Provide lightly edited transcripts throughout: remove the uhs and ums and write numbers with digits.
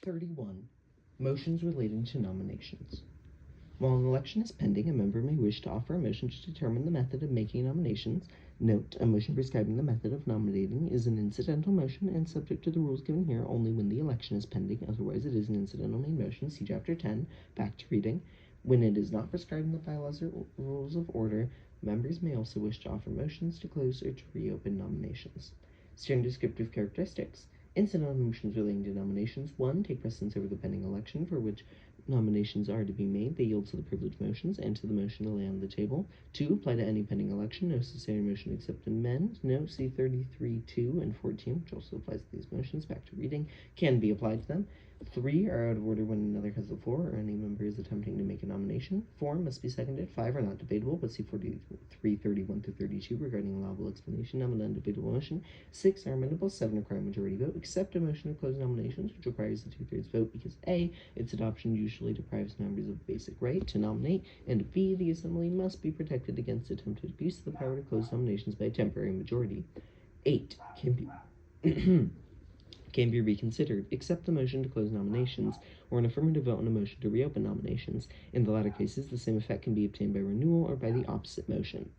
31. Motions relating to nominations. While an election is pending, a member may wish to offer a motion to determine the method of making nominations. Note, a motion prescribing the method of nominating is an incidental motion and subject to the rules given here only when the election is pending. Otherwise, it is an incidental main motion. See Chapter 10. Back to reading. When it is not prescribed in the bylaws or rules of order, members may also wish to offer motions to close or to reopen nominations. Certain descriptive characteristics. Incidental motions relating to nominations. 1. Take precedence over the pending election for which nominations are to be made. They yield to the privileged motions and to the motion to lay on the table. 2. Apply to any pending election. No necessary motion except amend. Note C 33(2) and 14, which also applies to these motions. Back to reading. Can be applied to them. 3 are out of order when another has the floor or any member is attempting to make a nomination. 4 must be seconded. 5 are not debatable, but see 43(31)-32 regarding allowable explanation of an undebatable motion. 6 are amendable. 7 require a majority vote, except a motion to close nominations, which requires a 2/3 vote because A, its adoption usually deprives members of the basic right to nominate, and B, the assembly must be protected against attempted abuse of the power to close nominations by a temporary majority. 8 can be reconsidered, except the motion to close nominations, or an affirmative vote on a motion to reopen nominations. In the latter cases, the same effect can be obtained by renewal or by the opposite motion.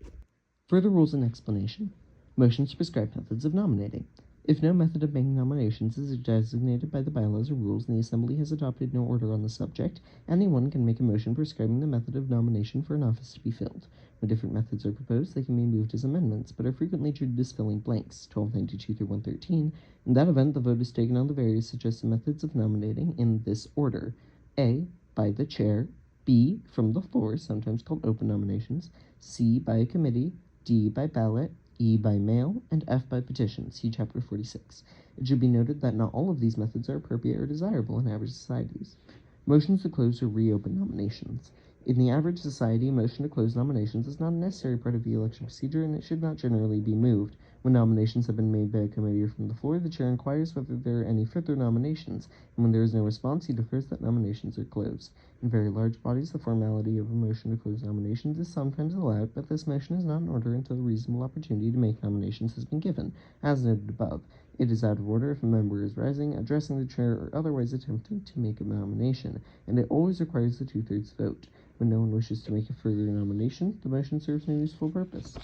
Further rules and explanation. Motions to prescribe methods of nominating. If no method of making nominations is designated by the bylaws or rules and the Assembly has adopted no order on the subject, anyone can make a motion prescribing the method of nomination for an office to be filled. When different methods are proposed, they can be moved as amendments, but are frequently treated as filling blanks, 1292-113. In that event, the vote is taken on the various suggested methods of nominating in this order. A, by the chair. B, from the floor, sometimes called open nominations. C, by a committee. D, by ballot. E, by mail, and F, by petition. See Chapter 46. It should be noted that not all of these methods are appropriate or desirable in average societies. Motions to close or reopen nominations. In the average society, a motion to close nominations is not a necessary part of the election procedure, and it should not generally be moved. When nominations have been made by a committee or from the floor, the chair inquires whether there are any further nominations, and when there is no response, he declares that nominations are closed. In very large bodies, the formality of a motion to close nominations is sometimes allowed, but this motion is not in order until a reasonable opportunity to make nominations has been given, as noted above. It is out of order if a member is rising, addressing the chair, or otherwise attempting to make a nomination, and it always requires the 2/3 vote. When no one wishes to make a further nomination, the motion serves no useful purpose.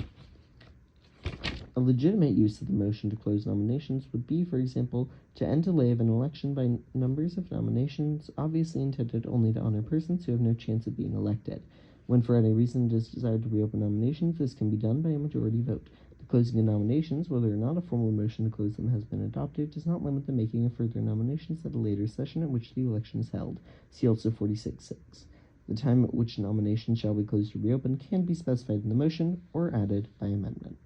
A legitimate use of the motion to close nominations would be, for example, to end delay of an election by numbers of nominations obviously intended only to honor persons who have no chance of being elected. When for any reason it is desired to reopen nominations, this can be done by a majority vote. The closing of nominations, whether or not a formal motion to close them has been adopted, does not limit the making of further nominations at a later session at which the election is held. See also 46(6). The time at which nominations shall be closed or reopened can be specified in the motion or added by amendment.